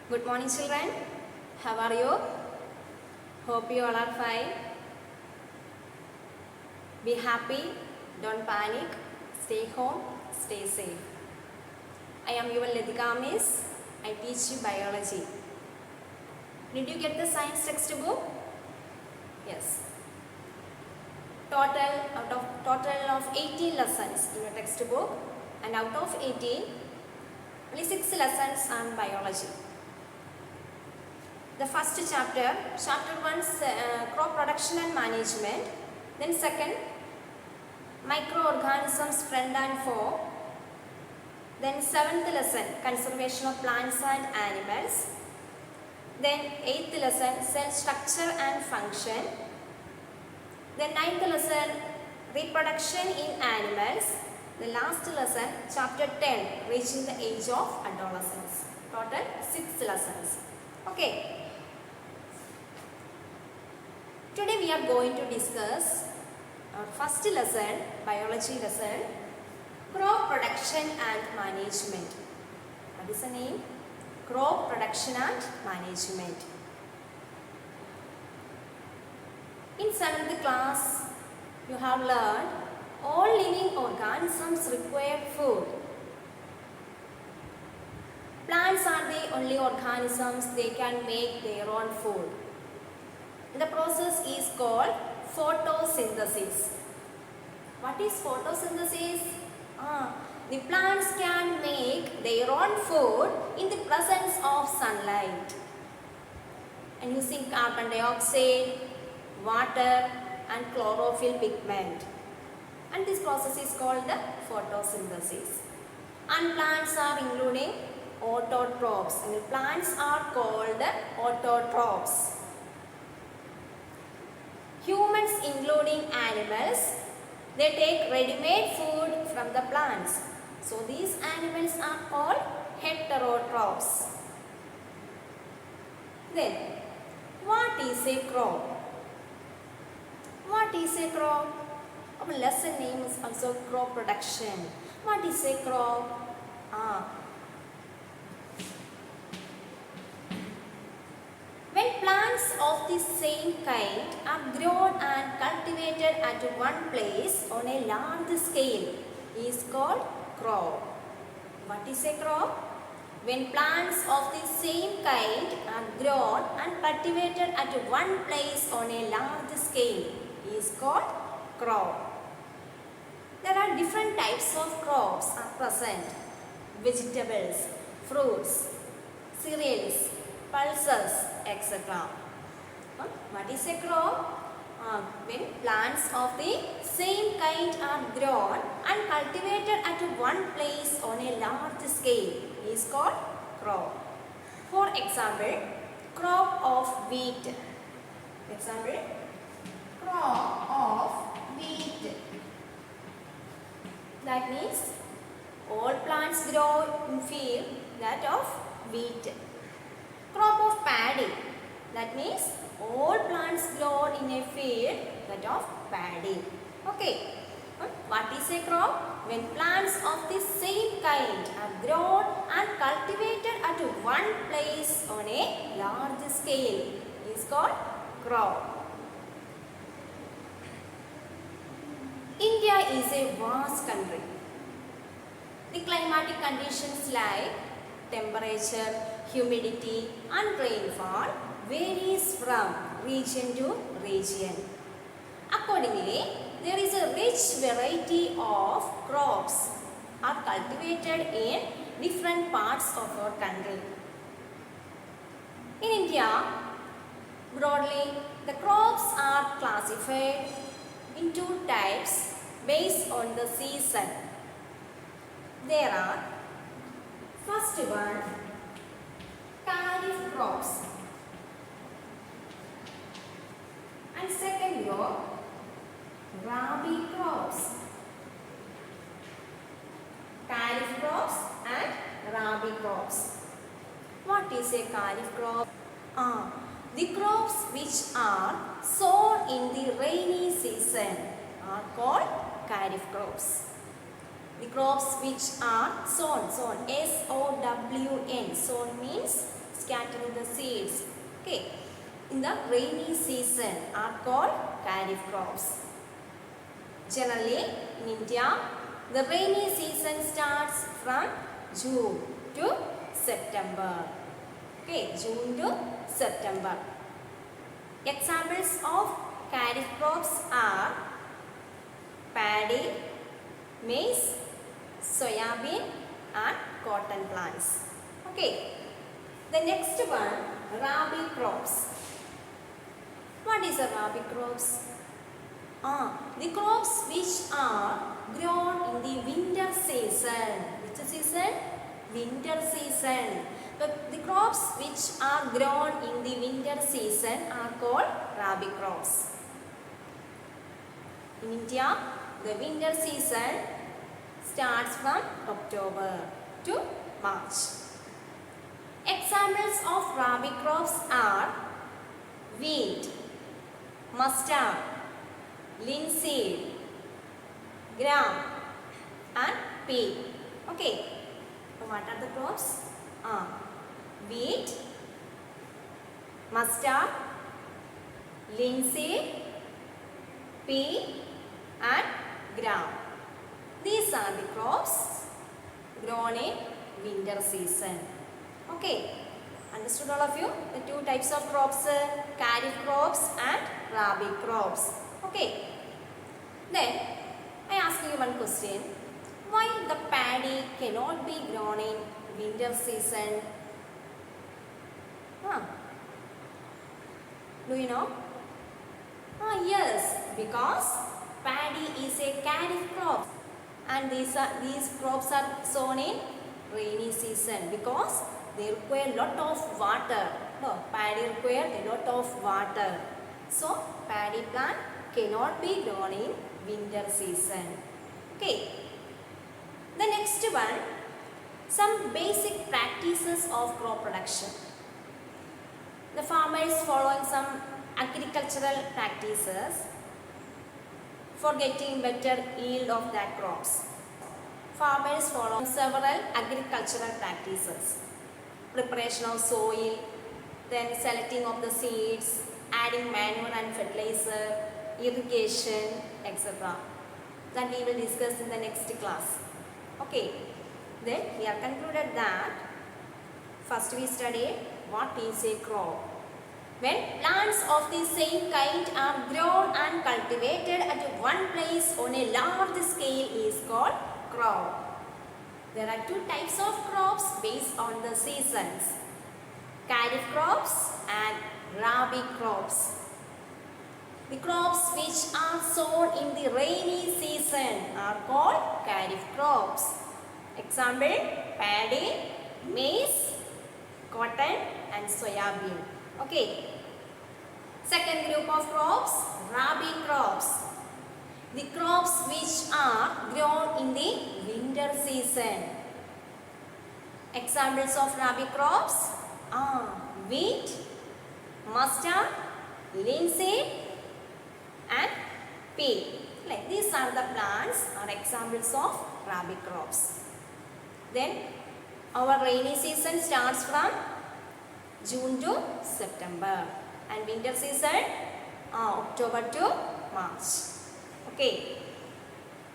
Good morning, children. How are you? Hope you all are fine. Be happy. Don't panic. Stay home. Stay safe. I am your Ladika Miss. I teach you biology. Did you get the science textbook? Yes. Total of 18 lessons in your textbook, and out of 18, only 6 lessons on biology. The first chapter 1 crop production and management, then second microorganisms friend and foe, then 7th lesson conservation of plants and animals, then 8th lesson cell structure and function, then 9th lesson reproduction in animals, the last lesson chapter 10 reaching the age of adolescence. Total 6 lessons. Okay. Today we are going to discuss our first lesson, biology lesson, crop production and management. What is the name? Crop production and management. In 7th class, you have learned all living organisms require food. Plants are the only organisms they can make their own food. The process is called photosynthesis. What is photosynthesis? The plants can make their own food in the presence of sunlight and using carbon dioxide, water and chlorophyll pigment. And this process is called the photosynthesis. And plants are including autotrophs. And plants are called autotrophs. Humans, including animals, they take ready-made food from the plants. So these animals are called heterotrophs. Then, what is a crop? What is a crop? Our lesson name is also crop production. What is a crop? When plants of the same kind are grown and cultivated at one place on a large scale is called crop. What is a crop? When plants of the same kind are grown and cultivated at one place on a large scale is called crop. There are different types of crops are present. Vegetables, fruits, cereals, pulses, etc. What is a crop? When plants of the same kind are grown and cultivated at one place on a large scale is called crop. For example, crop of wheat. Example, crop of wheat. That means all plants grow in field that of wheat. Crop of paddy. That means all plants grow in a field that of paddy. Okay. What is a crop? When plants of the same kind are grown and cultivated at one place on a large scale is called crop. India is a vast country. The climatic conditions like temperature, humidity and rainfall varies from region to region. Accordingly, there is a rich variety of crops are cultivated in different parts of our country. In India, broadly, the crops are classified in two types based on the season. There are first one, kharif crops, and second one, rabi crops. Kharif crops and rabi crops. What is a kharif crop? The crops which are sown in the rainy season are called kharif crops. The crops which are sown, S-O-W-N, sown means scattering the seeds. Okay, in the rainy season are called kharif crops. Generally, in India, the rainy season starts from June to September. Okay, June to September. Examples of kharif crops are paddy, maize, soyabean and cotton plants. Okay, the next one, rabi crops. What is a rabi crops? The crops which are grown in the winter season. Which season? Winter season. The crops which are grown in the winter season are called rabi crops. In India, the winter season starts from October to March. Examples of rabi crops are wheat, mustard, linseed, gram and pea. Okay, so what are the crops? Wheat, mustard, linseed, pea and gram. These are the crops grown in winter season. Okay, understood all of you? The two types of crops, kharif crops and rabi crops. Okay, then I ask you one question. Why the paddy cannot be grown in winter season? Do you know? Yes, because paddy is a kharif crop and these crops are sown in rainy season because they require a lot of water. No, paddy require a lot of water. So, paddy plant cannot be grown in winter season. Okay. The next one, some basic practices of crop production. The farmers following some agricultural practices for getting better yield of that crops. Farmers follow several agricultural practices. Preparation of soil, then selecting of the seeds, adding manure and fertilizer, irrigation, etc. That we will discuss in the next class. Okay, then we have concluded that first we studied what is a crop. When plants of the same kind are grown and cultivated at one place on a large scale is called crop. There are two types of crops based on the seasons. Kharif crops and rabi crops. The crops which are sown in the rainy season are called kharif crops. Example, paddy, maize, cotton and soyabean. Okay. Second group of crops, rabi crops. The crops which are grown in the winter season. Examples of rabi crops are wheat, mustard, linseed and pea. Like these are the plants or examples of rabi crops. Then our rainy season starts from June to September and winter season October to March. Okay,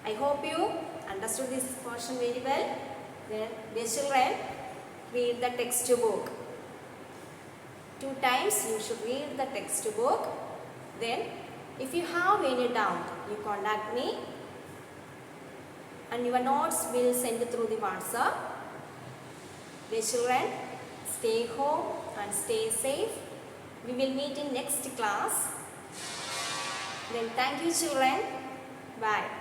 I hope you understood this portion very well. Then dear children, read the textbook. 2 times you should read the textbook. Then if you have any doubt, you contact me and your notes will send through the WhatsApp. Dear children, stay home and stay safe. We will meet in next class. Then thank you children. Bye.